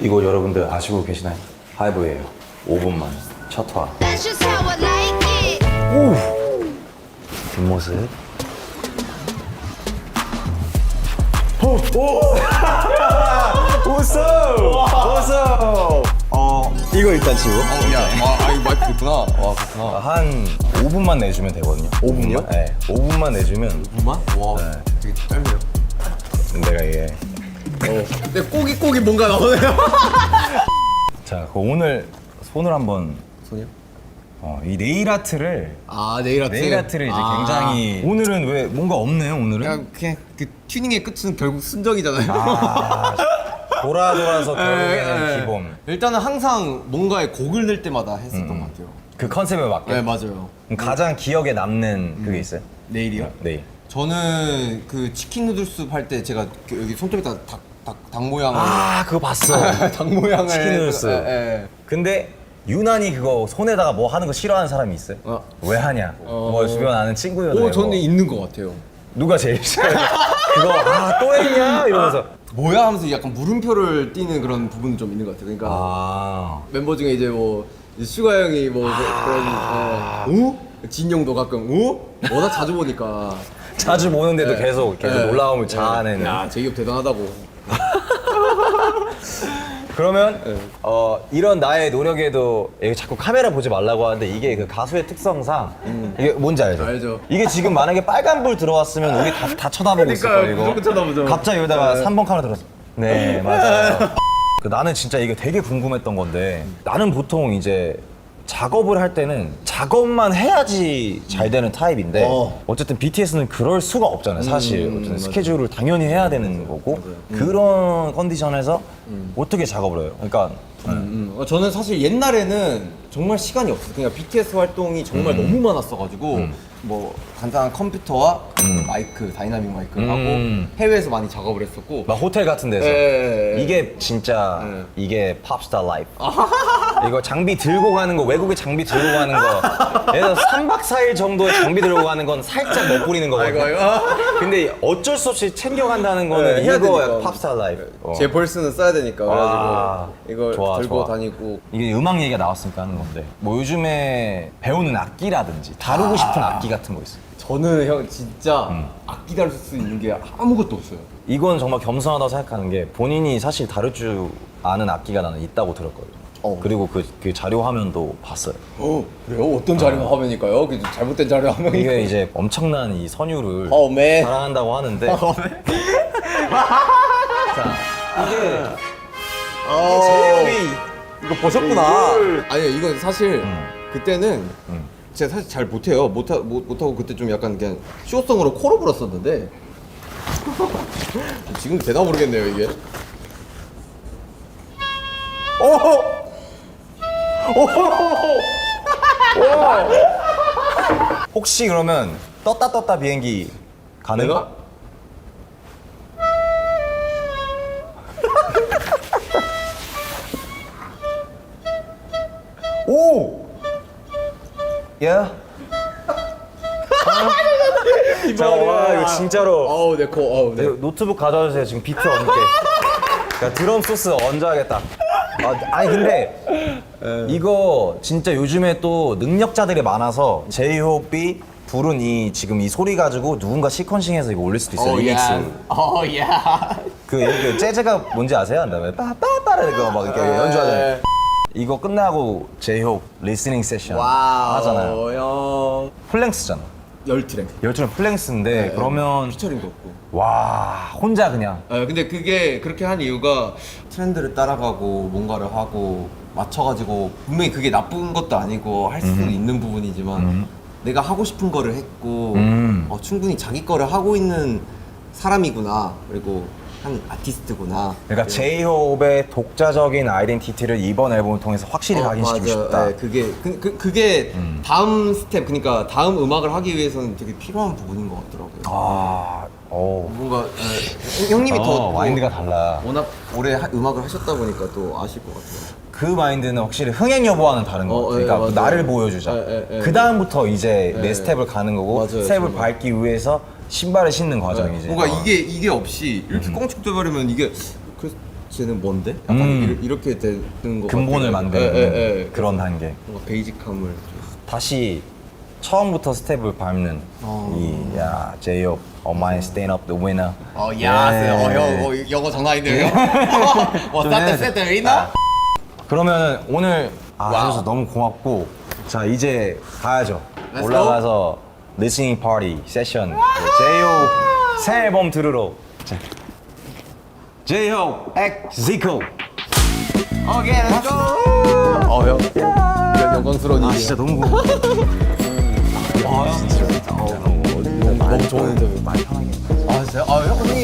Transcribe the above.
이거 여러분들 아시고 계시나요? 하이브예요. 5분만 첫 화. That's just how I like it. 뒷모습. 웃어! 이거 일단 지워. 이거 마이크 있구나. 와, 그렇구나. 한 5분만 내주면 되거든요. 5분이요? 네, 5분만 내주면 5분만? 와, 되게 짧네요. 내가 이게 근데 꼬깃꼬깃 뭔가 나오네요. 자, 오늘 손을 한번 손이요? 이 네일 아트를 네일 아트. 이제 굉장히 오늘은 왜 뭔가 없네요, 오늘은. 그냥 그 튜닝의 끝은 결국 순정이잖아요. 돌아서 결국에는 기본. 일단은 항상 뭔가에 곡을 넣을 때마다 했었던 것 같아요. 그 컨셉에 맞게. 네, 맞아요. 그럼 가장 기억에 남는 그게 있어요? 네일이요? 네일. 저는 그 치킨 누들숲 할 때 제가 여기 손톱에다 닭 모양을 그거 봤어. 닭 모양을 치킨 누들숲. 근데 유난히 그거 손에다가 뭐 하는 거 싫어하는 사람이 있어요? 왜 하냐? 뭐 주변 아는 친구들. 저는 있는 것 같아요. 누가 제일 싫어해? 그거 또 했냐? 이러면서. 뭐야 하면서 약간 물음표를 띄는 그런 부분이 좀 있는 것 같아요. 그러니까 멤버 중에 이제 뭐 이제 슈가 형이 뭐 그런 진영도 가끔 워낙 자주 보니까 자주 보는데도 계속 놀라움을 자아내는. 야 제이홉 대단하다고. 그러면 이런 나의 노력에도 이게 자꾸 카메라 보지 말라고 하는데 이게 그 가수의 특성상 이게 뭔지 알죠? 알죠. 이게 지금 만약에 빨간불 들어왔으면 우리 다 쳐다보고 있을 거예요. 이거. 무조건 쳐다보죠. 갑자기 여기다가 3번 카메라 들어왔어. 네, 맞아요. 나는 진짜 이게 되게 궁금했던 건데 나는 보통 이제 작업을 할 때는 작업만 해야지 잘 되는 타입인데 어쨌든 BTS는 그럴 수가 없잖아요, 사실. 어쨌든 스케줄을 당연히 해야 되는 거고 그런 컨디션에서 어떻게 작업을 해요? 그러니까 저는 사실 옛날에는 정말 시간이 없었어요. 그러니까 BTS 활동이 정말 너무 많았어가지고 뭐 간단한 컴퓨터와 마이크, 다이나믹 마이크를 하고 해외에서 많이 작업을 했었고 막 호텔 같은 데서 이게 진짜 이게 팝스타 라이프. 이거 장비 들고 가는 거, 외국에 장비 들고 가는 거 예를 들어 3박 4일 정도의 장비 들고 가는 건 살짝 멋부리는 거거든요. 근데 어쩔 수 없이 챙겨간다는 거는 해야 이거 되니까. 팝스타 라이프. 제 벌스는 써야 되니까 그래가지고 이걸 좋아, 들고 좋아. 다니고. 이게 음악 얘기가 나왔으니까 하는 건데 뭐 요즘에 배우는 악기라든지 다루고 싶은 악기 같은 거 있어요? 저는 형 진짜 악기 다룰 수 있는 게 아무것도 없어요. 이건 정말 겸손하다고 생각하는 게 본인이 사실 다룰 줄 아는 악기가 나는 있다고 들었거든요. 그리고 그 자료 화면도 봤어요. 그래요? 어떤 자료 화면일까요? 그 잘못된 자료 화면이. 이게 이제 엄청난 이 선율을 맨. 자랑한다고 하는데 자 이게 제이홉이 이거 보셨구나. 아니요, 이건 사실 그때는 제가 사실 잘 못해요. 못하고 그때 좀 약간 그냥 쇼송으로 코로 불었었는데 지금 되나 모르겠네요 이게. 혹시 그러면 떴다 비행기 가능? 내가? 오! 야? 자, 와 이거 진짜로 내 코. 이거 노트북 가져와 주세요. 지금 비트 얹게. 그러니까 드럼 소스 얹어야겠다. 아니 근데 이거 진짜 요즘에 또 능력자들이 많아서 제이홉이 부른 이 지금 이 소리 가지고 누군가 시퀀싱해서 이거 올릴 수도 있어요. 리믹스. 그 재즈가 뭔지 아세요? 그다음에 빠빠빠라 이거 막 이렇게 연주하잖아요. 이거 끝나고 제이홉 리스닝 세션 하잖아요. 형. 플랭스잖아. 10트랙. 열주는 플랭스인데 그러면 피처링도 없고. 와 혼자 그냥 근데 그게 그렇게 한 이유가 트렌드를 따라가고 뭔가를 하고 맞춰가지고 분명히 그게 나쁜 것도 아니고 할 수 있는 부분이지만 내가 하고 싶은 거를 했고 충분히 자기 거를 하고 있는 사람이구나. 그리고 한 아티스트구나. 그러니까 제이홉의 독자적인 아이덴티티를 이번 앨범을 통해서 확실히 각인시키고 맞아. 싶다. 네, 그게 다음 스텝, 그러니까 다음 음악을 하기 위해서는 되게 필요한 부분인 것 같더라고요. 뭔가 형님이 더 마인드가 달라. 워낙 오래 음악을 하셨다 보니까 또 아실 것 같아요. 그 마인드는 확실히 흥행 여부와는 다른 것 같아. 그러니까 맞아요. 나를 보여주자. 그 다음부터 이제 내 스텝을 가는 거고 맞아요, 스텝을 정말. 밟기 위해서 신발을 신는 과정이지. 뭔가 이게 없이 이렇게 꽁충 돼버리면 이게 쟤는 뭔데? 약간 이렇게 되는 거 근본을 만드는 그런 단계. 뭔가 베이직함을 다시 처음부터 스텝을 밟는 야 제이홉 엄마의 stand up the winner. 형 영어 장난 아닌데요? 세트 위너? 그러면 오늘 와우. 해줘서 너무 고맙고 자 이제 가야죠. Let's 올라가서 listening party 세션 제이홉 새 앨범 들으러. 제이홉 엑 지코. 오케이 렛츠 고! 형 이런 영광스러운 일이야. 진짜 너무 고마워. 진짜 너무 좋은 인터뷰. 말 편하게. 아 진짜요? 형이